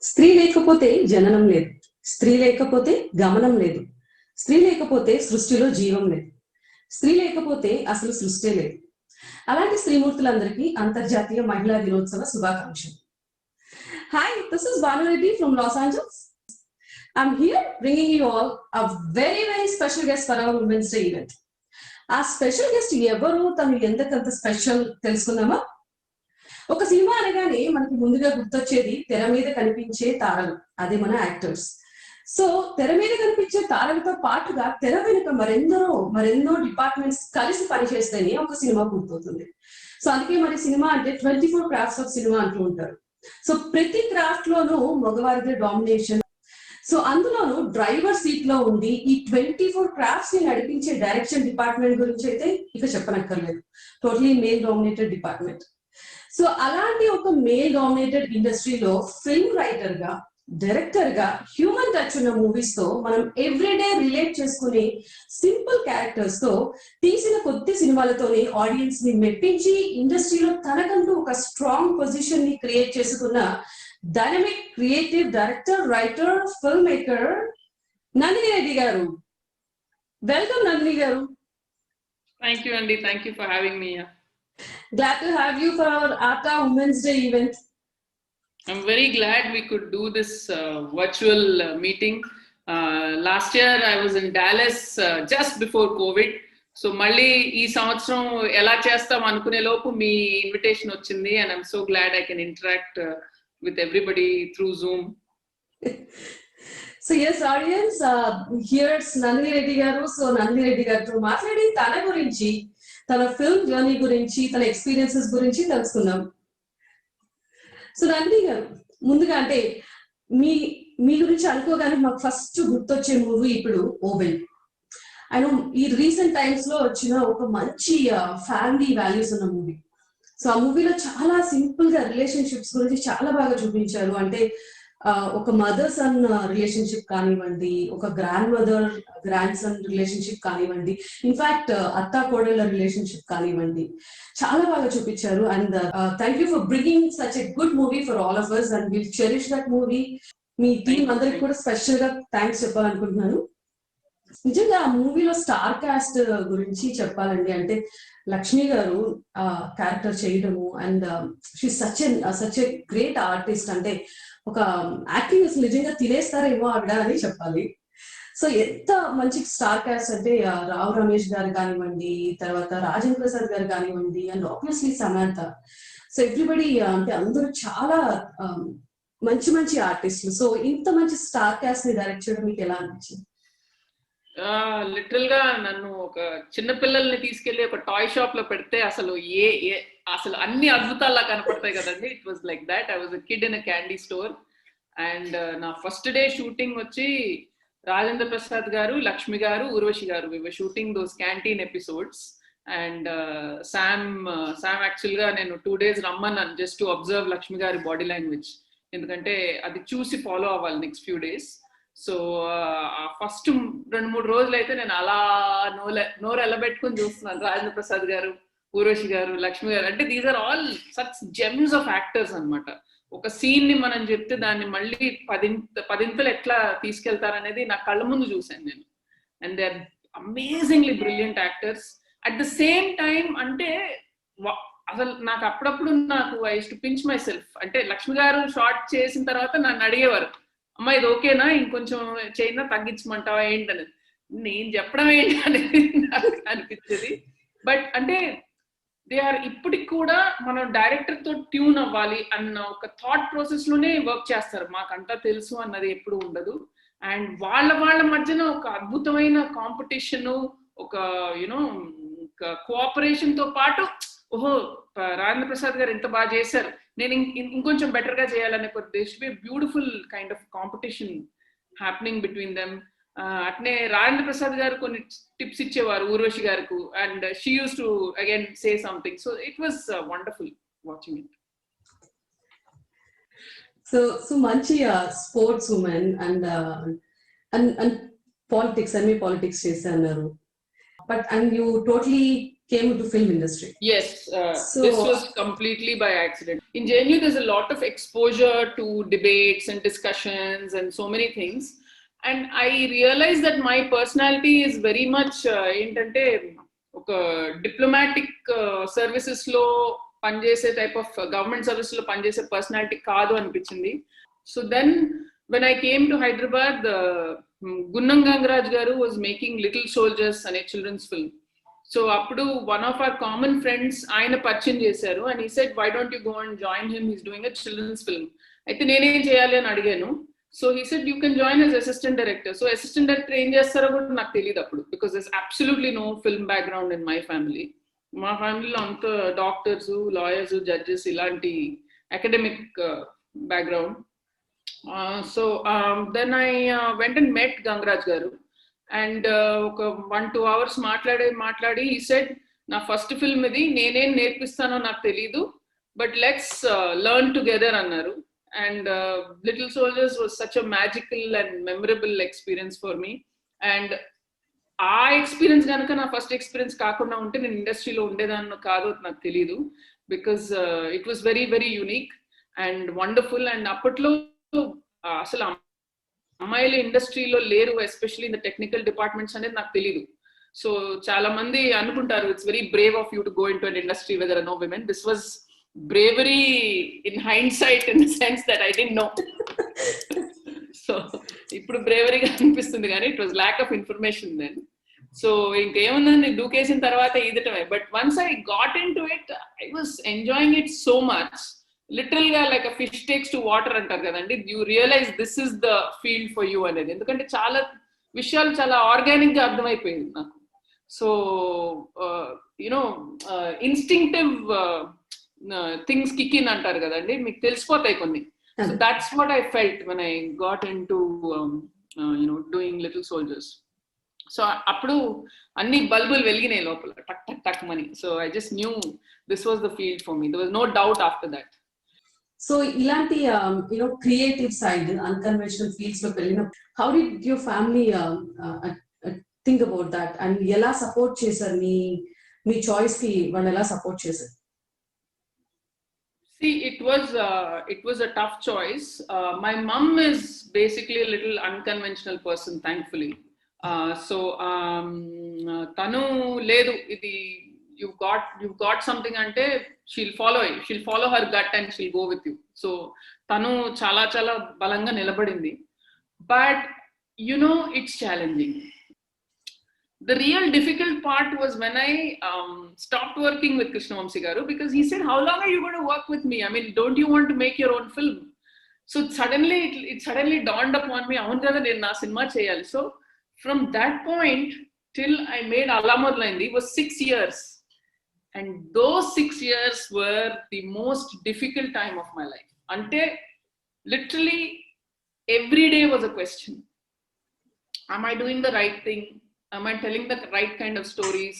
స్త్రీ లేకపోతే జననం లేదు, స్త్రీ లేకపోతే గమనం లేదు, స్త్రీ లేకపోతే సృష్టిలో జీవం లేదు, స్త్రీ లేకపోతే అసలు సృష్టి లేదు. అలాంటి స్త్రీమూర్తులందరికీ అంతర్జాతీయ మహిళా దినోత్సవ శుభాకాంక్షలు. Hi, this is Bhanu Reddy from Los Angeles. I'm here bringing you all a very special guest for our Women's Day event. ఆ స్పెషల్ గెస్ట్ ఎవరు, తను ఎందుకంత స్పెషల్ తెలుసుకుందామా? ఒక సినిమా అనగానే మనకి ముందుగా గుర్తొచ్చేది తెర మీద కనిపించే తారలు, అదే మన యాక్టర్స్. సో తెర మీద కనిపించే తారలతో పాటుగా తెర వెనుక మరెన్నో డిపార్ట్మెంట్స్ కలిసి పనిచేస్తేనే ఒక సినిమా పూర్తవుతుంది. సో అందుకే మరి సినిమా అంటే 24 క్రాఫ్ట్స్ ఆఫ్ సినిమా అంటూ ఉంటారు. సో ప్రతి క్రాఫ్ట్ లోనూ మగవారిదే డామినేషన్. సో అందులోనూ డ్రైవర్ సీట్ లో ఉండి ఈ 24 క్రాఫ్ట్స్ ని నడిపించే డైరెక్షన్ డిపార్ట్మెంట్ గురించి అయితే ఇక చెప్పనక్కర్లేదు. Totally male dominated department. So అలాంటి ఒక మేల్ డామినేటెడ్ ఇండస్ట్రీలో ఫిల్మ్ రైటర్ గా, డైరెక్టర్ గా హ్యూమన్ టచ్ ఉన్న మూవీస్ తో మనం ఎవ్రీడే రిలేట్ చేసుకునే సింపుల్ క్యారెక్టర్స్ తో తీసిన కొద్ది సినిమాలతోనే ఆడియన్స్ ని మెప్పించి ఇండస్ట్రీలో తనకంటూ ఒక స్ట్రాంగ్ పొజిషన్ ని క్రియేట్ చేసుకున్న dynamic creative director, writer, film maker Nandini Reddy గారు. వెల్కమ్ నందిని గారు. Thank you, Andy. Thank you for having me here. Glad to have you for our ATA Women's Day event. I'm very glad we could do this virtual meeting. Last year I was in Dallas just before COVID. So malli ee samvatsram ela chestam anukune lopu mee invitation ochindi, and I'm so glad I can interact with everybody through Zoom. So yes, audience, here's Nandini Reddy garu. So Nandini Reddy garu మాట్లాడి తన గురించి, తన film journey గురించి, తన experiences గురించి తెలుసుకుందాం. So Nandini గారు, ముందుగా అంటే మీ గురించి అనుకోగానే మాకు ఫస్ట్ గుర్తొచ్చే మూవీ ఇప్పుడు ఓవెన్. అయినా ఈ రీసెంట్ టైమ్స్ లో వచ్చిన ఒక మంచి ఫ్యామిలీ వాల్యూస్ ఉన్న మూవీ. సో ఆ మూవీలో చాలా సింపుల్ గా రిలేషన్షిప్స్ గురించి చాలా బాగా చూపించారు. అంటే ఒక మదర్ సన్ రిలేషన్షిప్ కానివ్వండి, ఒక grand mother grand son relationship కానివ్వండి, ఇన్ఫాక్ట్ అత్తా కోడళ్ళ రిలేషన్షిప్ కానివ్వండి, చాలా బాగా చూపించారు. And thank you for bringing such a good movie for all of us, and will cherish that movie. Me team అందరికి కూడా స్పెషల్ గా థ్యాంక్స్ చెప్పాలనుకుంటున్నాను. నిజంగా ఆ మూవీలో స్టార్ కాస్ట్ గురించి చెప్పాలండి అంటే లక్ష్మి గారు క్యారెక్టర్ చేయడము, and she such a great artist. అంటే ఒక యాక్టింగ్ అసలు నిజంగా తినేస్తారేమో ఆవిడ అని చెప్పాలి. సో ఎంత మంచి స్టార్ కాస్ట్ అంటే రావు రమేష్ గారు కానివ్వండి, తర్వాత రాజేంద్ర ప్రసాద్ గారు కానివ్వండి, and obviously Samantha. So everybody అంటే అందరూ చాలా మంచి ఆర్టిస్టులు. సో ఇంత మంచి స్టార్ కాస్ట్ ని డైరెక్ట్ చేయడం మీకు ఎలా అనిపించింది? లిటరల్ గా నన్ను ఒక చిన్న పిల్లల్ని తీసుకెళ్లి ఒక టాయ్ షాప్ లో పెడితే అసలు అసలు అన్ని అద్భుతాల్లా కనపడతాయి కదండి. It was like that. I was a kid in a candy store. And నా ఫస్ట్ డే షూటింగ్ వచ్చి Rajendra Prasad garu, Lakshmi garu, Urvashi garu, we were shooting those canteen episodes. And శామ్ యాక్చువల్ గా నేను 2 days రమ్మన్నాను జస్ట్ టు అబ్జర్వ్ లక్ష్మి గారి బాడీ లాంగ్వేజ్, ఎందుకంటే అది చూసి ఫాలో అవ్వాలి next few days. So first 2-3 రోజులు అయితే నేను అలా నోరు ఎల్లబెట్టుకుని చూస్తున్నాను. రాజేంద్ర ప్రసాద్ గారు, ఊర్వశి గారు, లక్ష్మి గారు, అంటే these are all such gems of actors అనమాట. ఒక సీన్ ని మనం చెప్తే దాన్ని మళ్ళీ పదింతలు ఎట్లా తీసుకెళ్తారనేది నా కళ్ళ ముందు చూశాను నేను. And they are amazingly brilliant actors. At the same time అంటే అసలు నాకు అప్పుడప్పుడు I used to pinch myself. అంటే లక్ష్మి గారు షార్ట్ చేసిన తర్వాత నన్ను అడిగేవారు, అమ్మా ఇది ఓకేనా, ఇంకొంచెం చైనా తగ్గించమంటావా ఏంటని. నేను చెప్పడం ఏంటి అనేది నాకు అనిపించేది. బట్ అంటే దే ఆర్ ఇప్పటికి కూడా మనం డైరెక్టర్ తో ట్యూన్ అవ్వాలి అన్న ఒక థాట్ ప్రాసెస్ లోనే వర్క్ చేస్తారు. మాకంతా తెలుసు అన్నది ఎప్పుడు ఉండదు. అండ్ వాళ్ళ మధ్యన ఒక అద్భుతమైన కాంపిటీషన్, ఒక యూనో కోఆపరేషన్ తో పాటు ఓహో రాజేంద్ర ప్రసాద్ గారు ఎంత బాగా చేశారు, నేను ఇంకొంచెం బెటర్ గా చేయాలనే beautiful kind of competition happening between them. అట్నే రాజేంద్ర ప్రసాద్ గారు కొన్ని టిప్స్ ఇచ్చేవారు ఊర్వశి గారికి, and she use to again say something. So it was wonderful watching it. So మంచి స్పోర్ట్స్ ఉమెన్ అండ్ పాలిటిక్స్ చేసి అన్నారు. But and you totally came to film industry. Yes, this was completely by accident. in JNU there's a lot of exposure to debates and discussions and so many things, and I realized that my personality is very much ఏంటంటే ఒక diplomatic services లో పనిచేసే type of government service లో పనిచేసే personality కాదు అనిపించింది. So then when I came to Hyderabad, Gunnam Gangaraj garu was making Little Soldiers ane children's film. So appudu one of our common friends ayana పరిచయం చేశారు, and he said, why don't you go and join him, he's doing a children's film. అయితే నేనేం చేయాలి అని అడిగాను. So he said, you can join as assistant director. So assistant director ఏం చేస్తారో కూడా నాకు తెలియదు అప్పుడు, because there's absolutely no film background in my family. మా ఫ్యామిలీలో అంత డాక్టర్స్, లాయర్స్, జడ్జెస్ ఇలాంటి academic background. So then I went and met Gangaraj garu, and ఒక 1-2 hours మాట్లాడి he said, నా ఫస్ట్ ఫిల్మ్ ఇది, నేనేం నేర్పిస్తానో నాకు తెలీదు, but let's learn together అన్నారు. And Little Soldiers was such a magical and memorable experience for me. And ఆ experience కనుక నా ఫస్ట్ ఎక్స్పీరియన్స్ కాకుండా ఉంటే నేను ఇండస్ట్రీలో ఉండేదాన్నో కాదో నాకు తెలీదు, because it was very very unique and wonderful. And అప్పట్లో అసలు అమ్మాయిలు ఇండస్ట్రీలో లేరు, especially in the technical departments అనేది నాకు తెలీదు. సో చాలా మంది అనుకుంటారు it's very brave of you to go into an industry where there are no women. This was bravery in hindsight, in the sense that I didn't know. So ఇప్పుడు bravery గా అనిపిస్తుంది, కానీ it was lack of information then. So ఇంకేముందని దూకేసిన తర్వాత ఈదటమే. But once I got into it, I was enjoying it so much. Literal గా like a fish takes to water అంటారు కదండి. You realize this is the field for you అనేది. ఎందుకంటే చాలా విషయాలు చాలా ఆర్గానిక్ గా అర్థమైపోయింది నాకు. So you know instinctive things kick in అంటారు కదండి, మీకు తెలిసిపోతాయి కొన్ని. So that's what I felt when I got into doing little soldiers. So అప్పుడు అన్ని బల్బులు వెలిగినాయి లోపల, టక్ టక్ టక్ మని. So I just knew this was the field for me. There was no doubt after that. So ఇలాంటి క్రియేటివ్ సైడ్, అన్కన్వెన్షనల్ ఫీల్డ్స్ లో వెళ్ళిన, how did your family think about that, and ఎలా సపోర్ట్ చేశారు మీ చాయిస్ కి? వాళ్ళు ఎలా support చేశారు? See, it was a tough choice. My mom is basically a little unconventional person, thankfully. So tanu ledu idi, you've got something ante she'll follow her gut and she'll go with you. So tanu chala balanga nilabadindi. But it's challenging. The real difficult part was when I stopped working with Krishnavamsi garu, because he said, how long are you going to work with me? I mean, don't you want to make your own film? So suddenly it suddenly dawned upon me, avunu kada nenu na cinema cheyali. So from that point till I made Alla Modalaindi was 6 years, and those 6 years were the most difficult time of my life. Ante literally every day was a question. Am I doing the right thing? Am I telling the right kind of stories?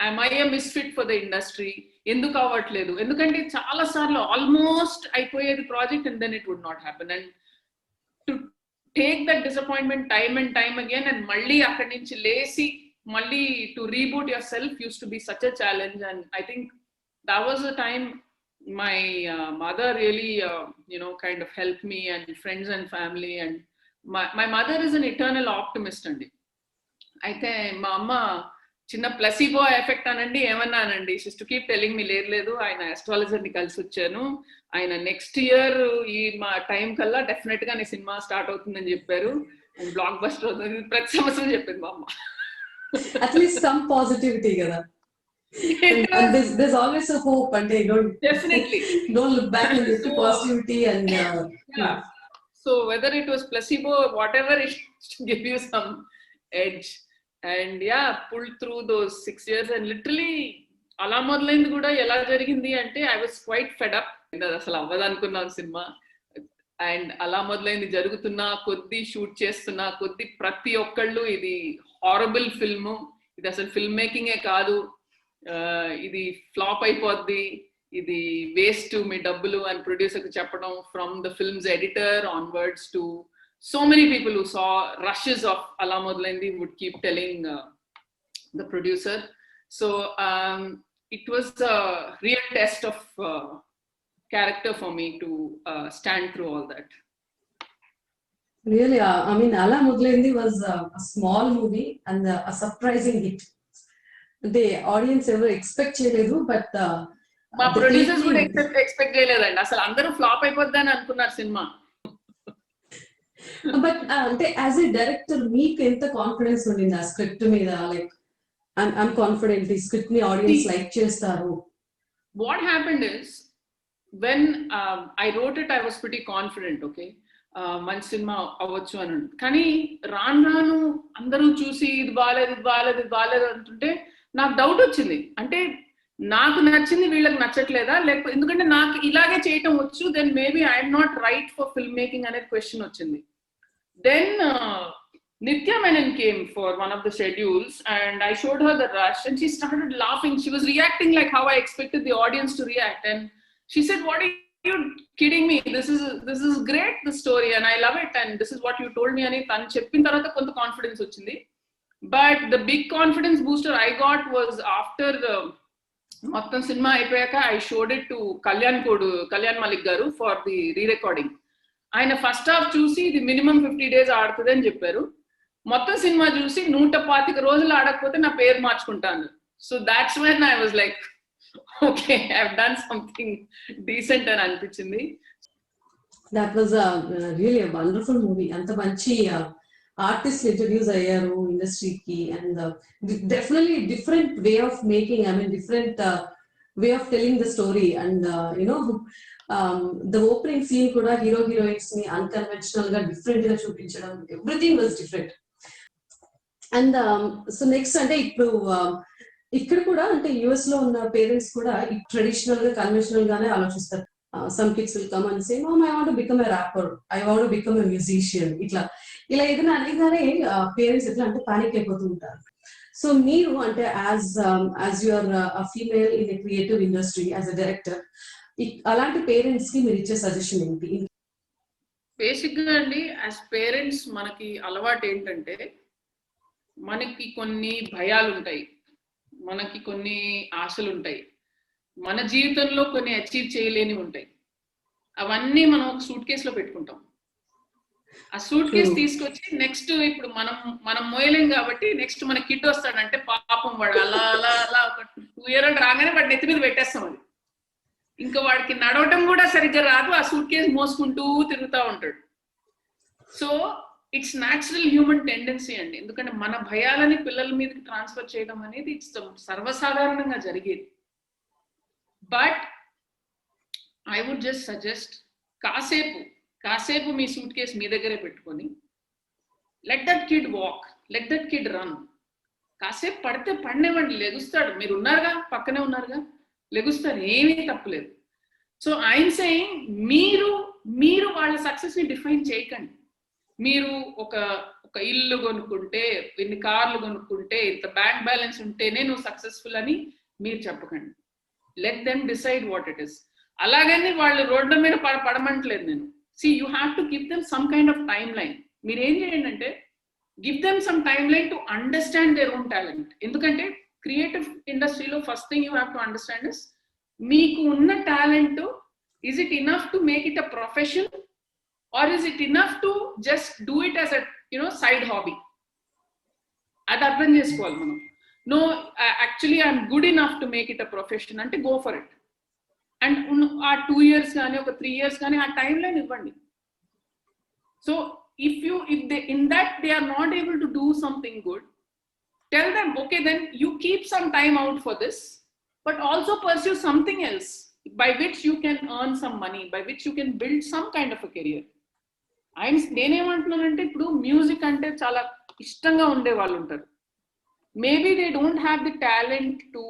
Am I a misfit for the industry? Enduku avatledu? Endukante chaala saarlu almost అయిపోయేది project and then it would not happen. And to take that disappointment time and time again and malli akkadi nunchi lesi malli to reboot yourself used to be such a challenge. And I think that was the time my mother really kind of helped me, and friends and family. And my mother is an eternal optimist andi. అయితే మా అమ్మ చిన్న placebo effect అనండి ఏమన్నానండి, she's to keep telling me లేదు ఆయన ఆస్ట్రాలజర్ని కలిసి వచ్చాను, ఆయన నెక్స్ట్ ఇయర్ ఈ మా టైం కల్లా డెఫినెట్ గా నీ సినిమా స్టార్ట్ అవుతుందని చెప్పారు, అండ్ బ్లాక్ బస్టర్ అవుతుంది, ప్రతి సంవత్సరం చెప్పింది మా అమ్మ. అట్లీస్ట్ సమ్ పాజిటివిటీ కదా. There's always a hope, and definitely don't look back and get positivity. And yeah. So whether it was placebo or whatever, it to give you some edge. And yeah, pulled through those 6 years. And literally Alla Modalaindi kuda ela jarigindi ante I was quite fed up. Asalu avvadu anukunnanu cinema, and Alla Modalaindi jarugutunna koddi shoot chestunna koddi prati okkallu idi horrible film, idi asalu film making e kaadu, idi flop అయిపోద్ది, ఇది waste మీ డబ్బులు అని producer కి చెప్పడం, from the films editor onwards to so many people who saw rushes of Alla Modalaindi would keep telling the producer. So it was a real test of character for me to stand through all that. Really, I mean, Ala Mudlendi was a small movie and a surprising hit. The audience ever expect చేయలేదు, but మా producers కూడా expect చేయలేదండి, అసలు అందరూ flop అయిపోద్దని అనుకున్నారు cinema. But అంటే as a director మీకు ఎంత కాన్ఫిడెన్స్ ఉండింది ఆ స్క్రిప్ట్ మీద? లైక్ ఐఎమ్ కాన్ఫిడెంట్ ఈ స్క్రిప్ట్ ని ఆడియన్స్ లైక్ చేస్తారు. What happened is when I wrote it, I was pretty confident. Okay, మంచి సినిమా అవ్వచ్చు అని. కానీ రాను అందరూ చూసి ఇది బాగాలేదు అంటుంటే నాకు డౌట్ వచ్చింది. అంటే నాకు నచ్చింది వీళ్ళకి నచ్చట్లేదా, లేకపోతే ఎందుకంటే నాకు ఇలాగే చేయటం వచ్చు, then maybe I'm not right for film making అనేది క్వశ్చన్ వచ్చింది. దెన్ Nitya Menon came for one of the schedules and I showed her the rush and she started laughing. She was reacting like how I expected the audience to react, and she said, "What are you kidding me? This is great, the story, and I love it, and this is what you told me." Ani tanu cheppin tarvata konta confidence ochindi. But the big confidence booster I got was after మొత్తం cinema అయిపోయాక I showed it to Kalyan Malik garu for the re-recording. ఆయన first half చూసి ఇది minimum 50 days ఆడుతుంది అని చెప్పారు. మొత్తం cinema చూసి 125 రోజులు ఆడకపోతే నా పేరు మార్చుకుంటాను. So that's when I was like okay, I have done something decent అని అనిపించింది. That was really a wonderful movie. అంత మంచి ఆర్టిస్ట్ ఇంట్రడ్యూస్ అయ్యారు ఇండస్ట్రీకి, and definitely different way of making, I mean different way of telling the story. And you know the opening scene kuda hero heroines ni unconventional ga different ga చూపించడం, everything was different. And so next అంటే ఇప్పుడు ఇక్కడ కూడా అంటే US లో ఉన్న parents కూడా traditional గా కన్వెన్షనల్ గానే ఆలోచిస్తారు. some kids will come and say, "Mom, I want to become a rapper, I want to become a musician." ఇలా ఏదైనా అనగానే పేరెంట్స్ ఎట్లా అంటే పానిక్ అయిపోతూ ఉంటారు. సో మీరు అంటే as you are a female in a creative industry, as a director, అలాంటి పేరెంట్స్ కి మీరు ఇచ్చే సజెషన్ ఏంటి? బేసిక్ గా అండి, యాజ్ పేరెంట్స్ మనకి అలవాటు ఏంటంటే మనకి కొన్ని భయాలు ఉంటాయి, మనకి కొన్ని ఆశలు ఉంటాయి, మన జీవితంలో కొన్ని అచీవ్ చేయలేని ఉంటాయి. అవన్నీ మనం ఒక సూట్ కేసులో పెట్టుకుంటాం. ఆ సూట్ కేసు తీసుకొచ్చి నెక్స్ట్ ఇప్పుడు మనం మోయలేం కాబట్టి నెక్స్ట్ మన కిడ్ వస్తాడంటే పాపం వాడు అలా అలా అలా ఒక 2 year old రాగానే వాడి నెత్తి మీద పెట్టేస్తాం. అది ఇంకా వాడికి నడవటం కూడా సరిగ్గా రాదు, ఆ సూట్ కేసు మోసుకుంటూ తిరుగుతూ ఉంటాడు. So it's natural human tendency అండి, ఎందుకంటే మన భయాలని పిల్లల మీదకి ట్రాన్స్ఫర్ చేయడం అనేది ఇట్స్ సర్వసాధారణంగా జరిగేది. But I would just suggest కాసేపు మీ సూట్ కేసు మీ దగ్గరే పెట్టుకొని let that kid walk, let that kid run. కాసేపు పడితే పడినివ్వండి, లెగుస్తాడు. మీరు ఉన్నారుగా, పక్కనే ఉన్నారుగా, లెగుస్తారు, ఏమీ తప్పులేదు. సో ఐఎమ్ సేయింగ్ మీరు వాళ్ళ సక్సెస్ ని డిఫైన్ చేయకండి. మీరు ఒక ఇల్లు కొనుక్కుంటే, ఇన్ని కార్లు కొనుక్కుంటే, ఇంత బ్యాంక్ బ్యాలెన్స్ ఉంటేనే నువ్వు సక్సెస్ఫుల్ అని మీరు చెప్పకండి. Let them decide what it is. అలాగని వాళ్ళు రోడ్ల మీద పడమంటలేదు నేను. See, you have to give them some kind of timeline. మీరు ఏం చేయండి అంటే give them some timeline to understand their own talent. ఎందుకంటే క్రియేటివ్ ఇండస్ట్రీలో first thing you have to understand is మీకు ఉన్న talent, is it enough to make it a profession or is it enough to just do it as a side hobby? అది అర్థం చేసుకోవాలి మనం. No, actually I'm good enough to make it a profession అంటే go for it. And ఆ 2 years కానీ ఒక 3 years కానీ ఆ టైం లైన్ ఇవ్వండి. So if they in that they are not able to do something good, tell them, okay, then you keep some time out for this, but also pursue something else by which you can earn some money, by which you can build some kind of a career. నేనేమంటున్నానంటే ఇప్పుడు music అంటే చాలా ఇష్టంగా ఉండే వాళ్ళు ఉంటారు. Maybe they don't have the talent to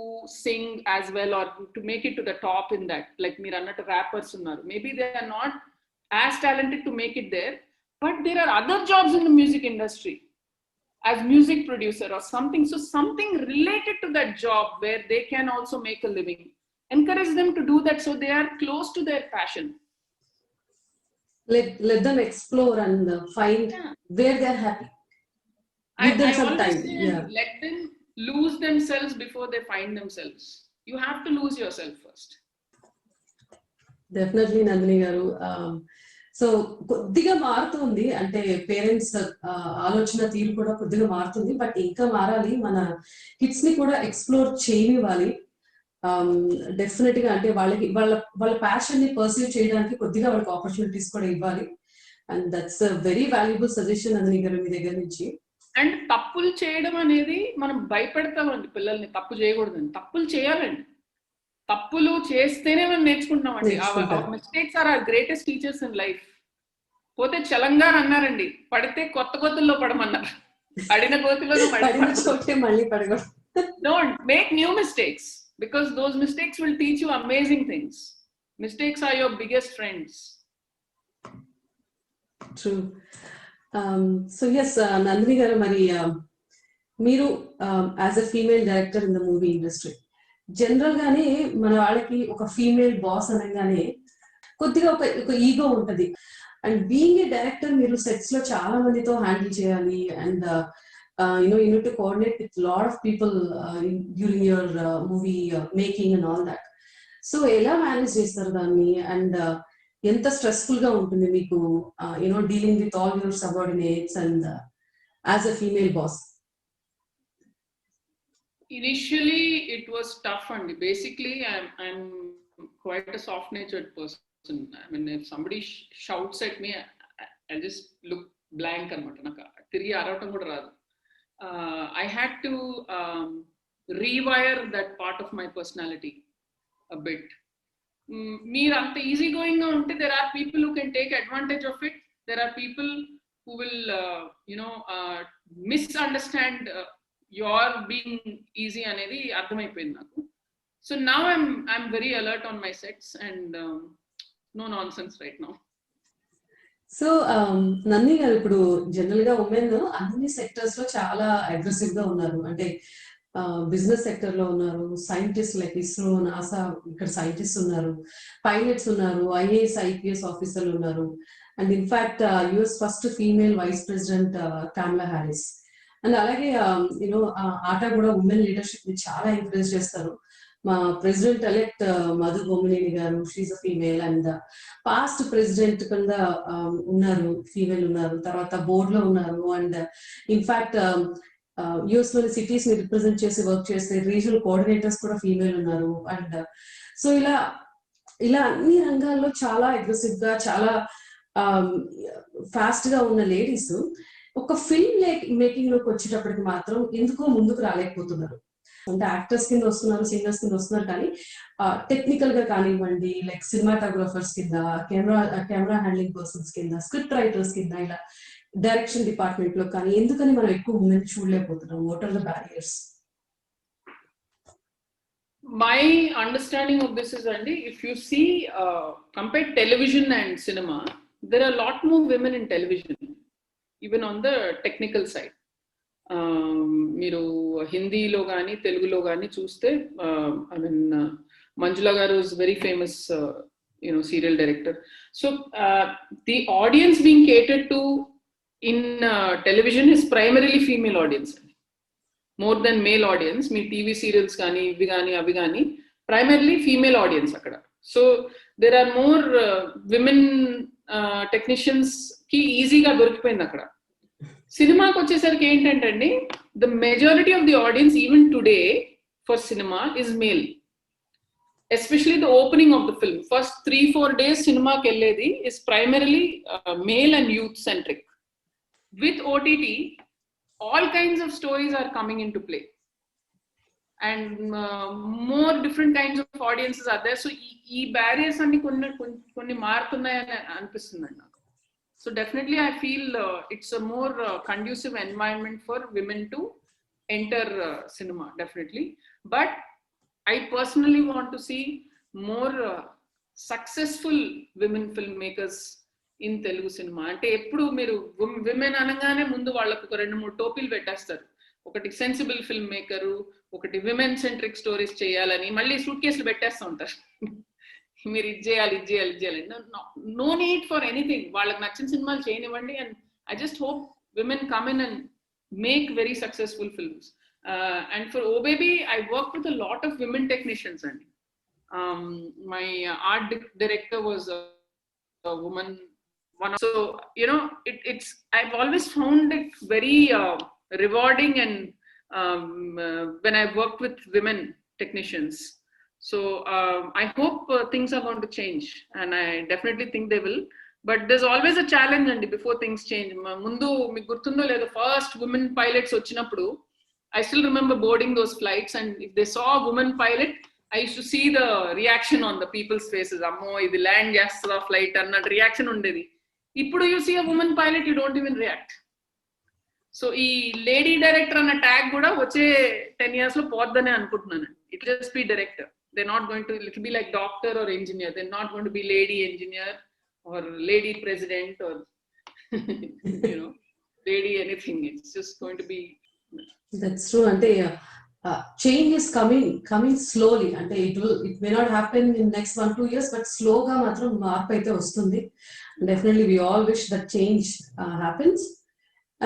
sing as well or to make it to the top in that, like meer annattu rappers unnaru, maybe they are not as talented to make it there, but there are other jobs in the music industry as music producer or something. So something related to that job where they can also make a living, encourage them to do that so they are close to their passion. Let them explore and find where they are happy. Give them some time. Yeah. Let them lose themselves before they find themselves. You have to lose yourself first. Definitely Nandini గారు. So కొద్దిగా మారుతుంది, అంటే parents ఆలోచన తీరు కూడా కొద్దిగా మారుతుంది, but ఇంకా మారాలి. మన కిడ్స్ ని కూడా ఎక్స్ప్లోర్ చేయనివ్వాలి. డెఫినెట్ గా అంటే వాళ్ళకి వాళ్ళ వాళ్ళ ప్యాషన్ ని పర్సీవ్ చేయడానికి కొద్దిగా వాళ్ళకి ఆపర్చునిటీస్ కూడా ఇవ్వాలి. And that's very valuable suggestion Nandini గారు మీ దగ్గర నుంచి. అండ్ తప్పులు చేయడం అనేది మనం భయపెడతామండి పిల్లల్ని, తప్పు చేయకూడదండి. తప్పులు చేయాలండి, తప్పులు చేస్తేనే మనం నేర్చుకుంటున్నామండి. Mistakes are our greatest teachers in life. పోతే చలంగా అన్నారండి, పడితే కొత్త గోతుల్లో పడమన్నారు, పడిన గోతిలో మళ్ళీ పడగ. Don't make new mistakes, because those mistakes will teach you amazing things. Mistakes are your biggest friends. True. So yes, Nandini garu, mari మీరు as a female director in the movie industry, general గానే మన వాళ్ళకి ఒక female boss అనగానే కొద్దిగా ఒక ego ఉంటది. And being a director, మీరు సెట్స్ లో చాలా మందితో హ్యాండిల్ చేయాలి, and you need to coordinate with a lot of people during your movie making and all that. So ఎలా మేనేజ్ చేస్తారు దాన్ని, అండ్ ఎంత స్ట్రెస్ఫుల్ గా ఉంటుంది మీకు dealing with all your subordinates and as a female boss? Initially it was tough, and basically I'm quite a soft natured person. I mean, if somebody shouts at me, I'll just look blank anamata, naka tirigi aravatam kuda raadu. I had to rewire that part of my personality a bit. Meer anta easy going ga unte, there are people who can take advantage of it. There are people who will misunderstand your being easy anedi ardhamayipoyindi naku. So now I'm very alert on my sets, and no nonsense right now. So Nandini గారు, ఇప్పుడు general గా women అన్ని sectors లో చాలా aggressive గా ఉన్నారు. అంటే business sector లో ఉన్నారు, సైంటిస్ట్ లైక్ ఇస్రో, నాసా, ఇక్కడ సైంటిస్ట్ ఉన్నారు, పైలట్స్ ఉన్నారు, ఐఏఎస్ ఐపీఎస్ ఆఫీసర్లు ఉన్నారు, and in fact US first female vice president Kamala Harris. And అలాగే ఆట కూడా ఉమెన్ లీడర్షిప్ ని చాలా ఎంకరేజ్ చేస్తారు. మా president elect Madhu Bommineni garu, she's a female, and past president కింద ఉన్నారు, ఫీమేల్ ఉన్నారు, తర్వాత బోర్డ్ లో ఉన్నారు, అండ్ ఇన్ఫాక్ట్ యుఎస్ లోని సిటీస్ ని రిప్రజెంట్ చేసి వర్క్ చేసే రీజనల్ కోఆర్డినేటర్స్ కూడా ఫీమేల్ ఉన్నారు. అండ్ సో ఇలా అన్ని రంగాల్లో చాలా అగ్రెసివ్ గా, చాలా ఫాస్ట్ గా ఉన్న లేడీస్ ఒక ఫిల్మ్ మేకింగ్ లోకి వచ్చేటప్పటికి మాత్రం ఎందుకో ముందుకు రాలేకపోతున్నారు. అంటే యాక్టర్స్ కింద వస్తున్నారు, సింగర్స్ కింద వస్తున్నారు, కానీ టెక్నికల్ గా కానివ్వండి, లైక్ సినిమాటోగ్రాఫర్స్ కింద, కెమెరా హ్యాండ్లింగ్ పర్సన్స్ కింద, స్క్రిప్ట్ రైటర్స్ కింద, ఇలా డైరెక్షన్ డిపార్ట్మెంట్ లో కానీ ఎందుకని మనం ఎక్కువ ఉమెన్ చూడలేకపోతున్నాం? What are the barriers? My understanding of this is, Andy, if you see compare television and cinema, there are a lot more women in television, even on the technical side. మీరు హిందీలో కానీ తెలుగులో కానీ చూస్తే, I mean Manjula garu is very famous serial director. So the audience being catered to in television is primarily female audience, more than male audience. మీ TV serials కానీ ఇవి కానీ అవి కానీ ప్రైమరీలీ ఫీమేల్ ఆడియన్స్ అక్కడ. So there are more women technicians కి ఈజీగా దొరికిపోయింది అక్కడ. సినిమాకి వచ్చేసరికి ఏంటంటే అండి, the majority of the audience even today for cinema is male, especially the opening of the film. First 3-4 days సినిమాకి వెళ్ళేది is primarily male and youth centric. With OTT all kinds of stories are coming into play, and more different kinds of audiences are there. So ఈ barriers అన్ని కొన్ని మారుతున్నాయని అనిపిస్తుందండి నాకు. So definitely I feel it's a more conducive environment for women to enter cinema, definitely. But I personally want to see more successful women filmmakers in Telugu cinema. Ante eppudu meeru women anagane mundu vallaku oka 2-3 టోపీలు పెట్టేస్తారు. ఒకటి sensible film maker, ఒకటి women centric stories చేయాలని మళ్ళీ suit కేసులు పెట్టేస్తూ ఉంటారు. మీరు ఇది చేయాలి, ఇది చేయాలి, ఇది చేయాలి. No need for anything. వాళ్ళకి నచ్చిన సినిమాలు చేయనివ్వండి. And I just hope women come in and make very successful films. And for Oh Baby I work with a lot of women technicians అండి. My art director was a woman. So I've always found it very rewarding, and when I worked with women technicians. So I hope things are going to change, and I definitely think they will. But there's always a challenge and before things change. Mundu meeku gurtundo ledo first women pilots vachinappudu, I still remember boarding those flights, and if they saw a woman pilot, I used to see the reaction on the people's faces. Ammo idi land chestha flight anna reaction undedi. Ippudu you see a woman pilot, you don't even react. So ee lady director anna tag kuda vache 10 years lo poddane anukuntunnanu. It will just be director. They're not going to, it will be like doctor or engineer. They're not going to be lady engineer or lady president or lady anything. It's just going to be. That's true. Ante change is coming slowly. Ante it may not happen in next 1-2 years, but slowగా మాత్రం మార్పు అయితే వస్తుంది. Definitely we all wish that change happens.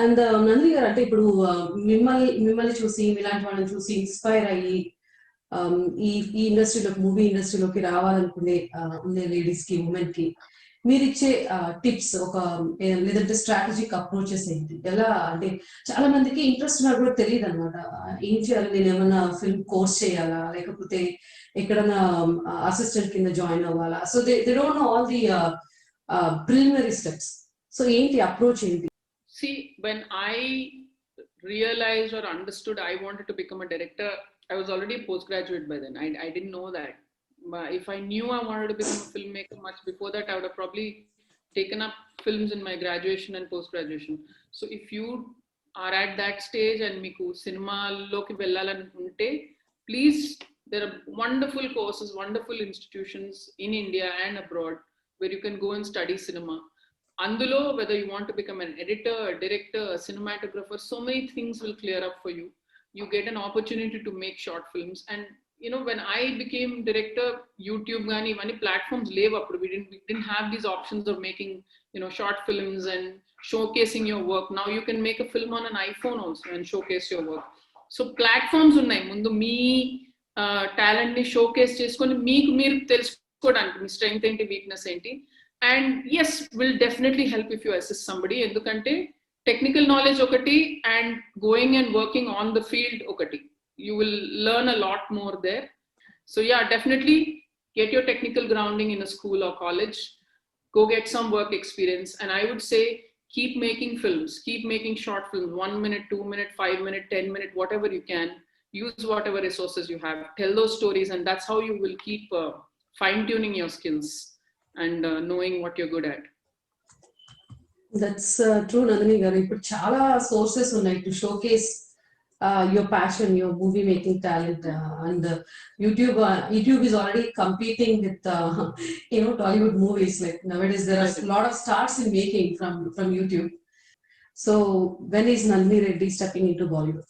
And Nandini గారు, అంటే ఇప్పుడు మిమ్మల్ని చూసి, ఇలాంటి వాళ్ళని చూసి ఇన్స్పైర్ అయ్యి ఈ ఇండస్ట్రీలోకి, మూవీ ఇండస్ట్రీలోకి రావాలనుకునే ఉండే లేడీస్ కి, ఉమెన్ కి మీరు ఇచ్చే టిప్స్ లేదంటే స్ట్రాటజిక్ అప్రోచెస్ ఏంటి? ఎలా అంటే చాలా మందికి ఇంట్రెస్ట్ నాకు కూడా తెలియదు అనమాట. ఏం చేయాలి, నేను ఏమన్నా ఫిల్మ్ కోర్స్ చేయాలా, లేకపోతే ఎక్కడన్నా అసిస్టెంట్ కింద జాయిన్ అవ్వాలా? So they don't know all the preliminary steps. So ఏంటి అప్రోచ్ ఏంటి? See, when I realized or understood I wanted to become a director, I was already a postgraduate by then. I didn't know that. But if I knew I wanted to become a filmmaker much before that, I would have probably taken up films in my graduation and post-graduation. So if you are at that stage and meeku cinema loki vellalani unte, please, there are wonderful courses, wonderful institutions in India and abroad where you can go and study cinema. Andulo, whether you want to become an editor, a director, a cinematographer, so many things will clear up for you. You get an opportunity to make short films. And when I became director, YouTube gani many platforms leave up. We didn't have these options of making short films and showcasing your work. Now you can make a film on an iPhone also and showcase your work. So platforms unnai mundu mee talent ni showcase cheskoni meeku meer telusukodaniki me strength enti, weakness enti. And yes, will definitely help if you assist somebody. Endukante technical knowledge okati and going and working on the field okati. You will learn a lot more there. So yeah, definitely get your technical grounding in a school or college. Go get some work experience. And I would say keep making films, keep making short films, 1 minute, 2 minute, 5 minute, 10 minute, whatever you can. Use whatever resources you have. Tell those stories, and that's how you will keep fine-tuning your skills and knowing what you're good at. That's true, Nandini garu. Ippudu chaala sources unnai to showcase your passion, your movie making talent, and YouTube is already competing with Tollywood movies. Like nowadays there are a lot of stars in making from YouTube. So when is Nandini Reddy stepping into Bollywood?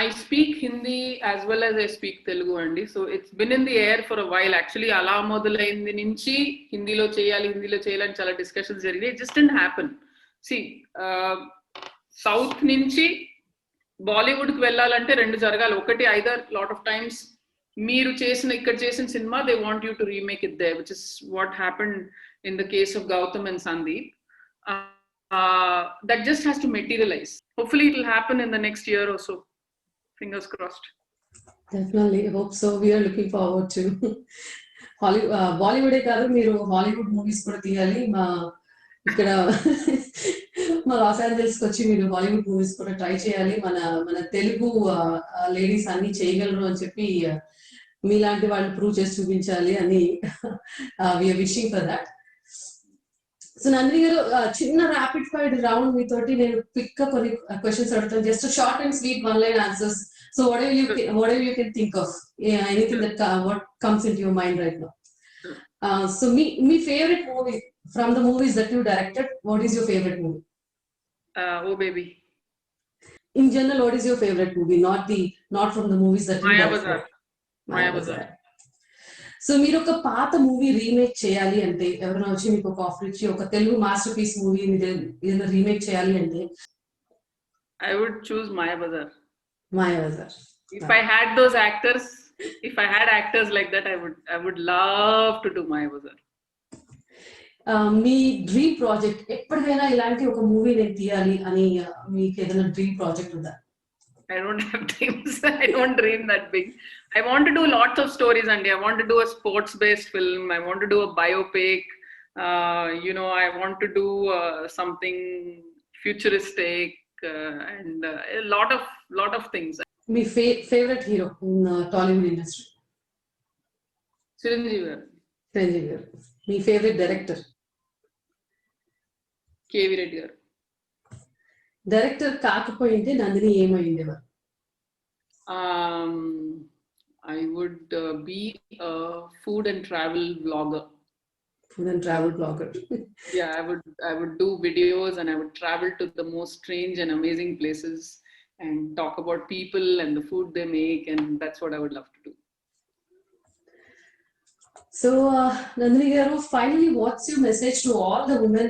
I speak Hindi as well as I speak Telugu andi. So it's been in the air for a while. Actually, ala modalaindi nunchi Hindi lo cheyali ani chala discussions jariginayi. It just didn't happen. See, South nunchi Bollywood ku vellalante rendu jaragali. Okati, either lot of times మీరు చేసిన ఇక్కడ చేసిన cinema, they want you to remake it there, which is what happened in the case of Gautam and Sandeep. That just has to materialize. Hopefully it will happen in the next year or so. Fingers crossed. Definitely hope so. We are looking forward to Bollywood కాదు, మీరు Hollywood movies కూడా తీయాలి. ఇక్కడ మా loss ఏంజల్స్కి వచ్చి మీరు Hollywood movies కూడా try చేయాలి. మన తెలుగు లేడీస్ అన్ని చేయగలరు అని చెప్పి మీలాంటి వాళ్ళు ప్రూవ్ చేసి చూపించాలి అని we're wishing for that. So Nandini garu, చిన్న ర్యాపిడ్ ఫైర్ రౌండ్ మీతోటి నేను క్విక్ గా కొన్ని క్వశ్చన్స్ అడుగుతాను. Just short and sweet one line answers. So whatever you can think of, anything that what comes into your mind right now. So me favorite movie from the movies that you directed, what is your favorite movie? Oh baby. In general, what is your favorite movie? Not from the movies that you directed. Maya Bazaar. So మీరు ఒక పాత movie remake చేయాలి అంటే, ఎవరైనా వచ్చి మీకు ఒక offer ఇచ్చి ఒక తెలుగు మాస్టర్ పీస్ మూవీ మీరు ఏదైనా రీమేక్ చేయాలి అంటే? I would choose Maya Bazaar. Maya Bazaar. If I had those actors, if I had actors like that, I would love to do Mayavazar. Me dream project ఎప్పటికైనా ఇలాంటి ఒక movie నేను తీయాలి అని మీకు ఏదైనా డ్రీమ్ ప్రాజెక్ట్ ఉందా? I don't have dreams. I don't dream that big. I want to do lots of stories, and I want to do a sports-based film. I want to do a biopic. I want to do something futuristic and a lot of things. మీ favorite hero in Tollywood industry? Chiranjeevi garu. Chiranjeevi garu. మీ favorite director? KV Reddy garu. Director కాకపోయింటే నందిని ఏమైండేవారు? I would be a food and travel vlogger. Food and travel vlogger. Yeah, I would do videos, and I would travel to the most strange and amazing places and talk about people and the food they make, and that's what I would love to do. So, Nandini garu, finally, what's your message to all the women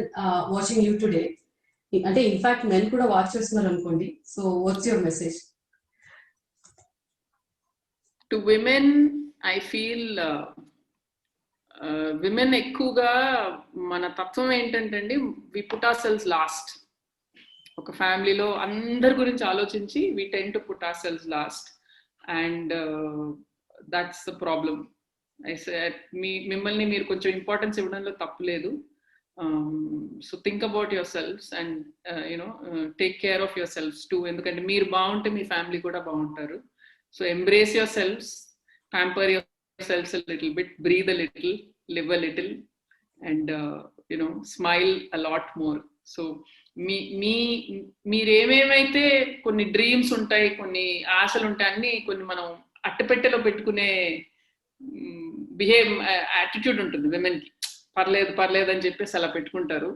watching you today? అంటే in fact men కూడా watch చేస్తున్నారు అనుకోండి. So what's your message to women? I feel women ఎక్కువగా మన తత్వం ఏంటంటే అండి, we put ourselves last. ఒక ఫ్యామిలీలో అందరి గురించి ఆలోచించి we tend to put ourselves last, and that's the problem. మిమ్మల్ని మీరు కొంచెం ఇంపార్టెన్స్ ఇవ్వడంలో తప్పు లేదు. So think about yourselves and take care of yourselves too. ఎందుకంటే మీరు బాగుంటే మీ ఫ్యామిలీ కూడా బాగుంటారు. So embrace yourselves, pamper yourselves a little bit, breathe a little, live a little, and smile a lot more. So మీరేమేమైతే కొన్ని dreams ఉంటాయి, కొన్ని ఆశలు ఉంటాయి, అన్ని కొన్ని మనం అట్టపెట్టెలో పెట్టుకునే యాటిట్యూడ్ ఉంటుంది విమెన్ కి. పర్లేదు అని చెప్పేసి అలా పెట్టుకుంటారు.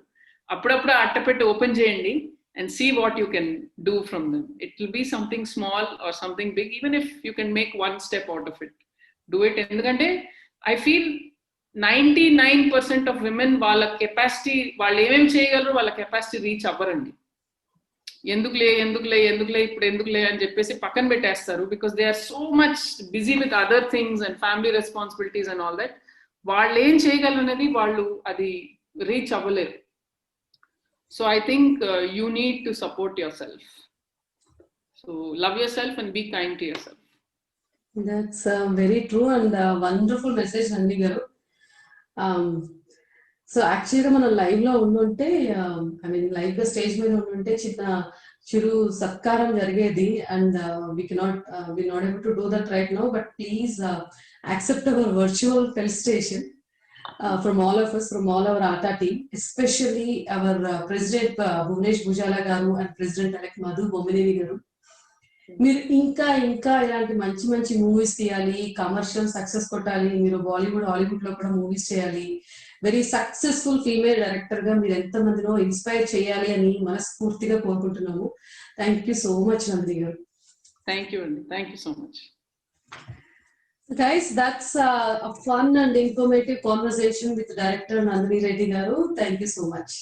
అప్పుడప్పుడు అట్టపెట్టి ఓపెన్ చేయండి and see what you can do from them. It will be something small or something big. Even if you can make one step out of it, do it. ఎందుకంటే I feel 99% of women వాళ్ళ capacity, వాళ్ళు ఏమేమి చేయగలరు, వాళ్ళ capacity reach అవ్వరండి. ఎందుకులే ఇప్పుడు ఎందుకులే అని చెప్పేసి పక్కన పెట్టేస్తారు. Because they are so much busy with other things and family responsibilities and all that. వాళ్ళు ఏం చేయగలరు అనేది వాళ్ళు అది రీచ్ అవ్వలేరు. So I think you need to support yourself. So love yourself and be kind to yourself. That's very true and wonderful message, Nandini garu. So actually మనం live లో ఉండుంటే, ఐ మీన్ లైవ్ గా stage మీద ఉండుంటే చిరు సత్కారం జరిగేది, and we not able to do that right now, but please accept our virtual felicitation from all of us, from all our ATA team, especially our President Bhuvnesh Bhujala garu and President-elect Madhu Bommineni garu. మీరు ఇంకా ఇలాంటి మంచి movies తీయాలి, commercial success కొట్టాలి, మీరు Bollywood Hollywood లో కూడా movies చేయాలి, వెరీ సక్సెస్ఫుల్ ఫీమేల్ డైరెక్టర్ గా మీరు ఎంత మందినో ఇన్స్పైర్ చేయాలి అని మనస్ఫూర్తిగా కోరుకుంటున్నాము. Thank you so much Nandini గారు. థ్యాంక్ యూ అండి, thank you so much. Guys, that's a fun and informative conversation with director Nandini Reddy garu. Thank you so much.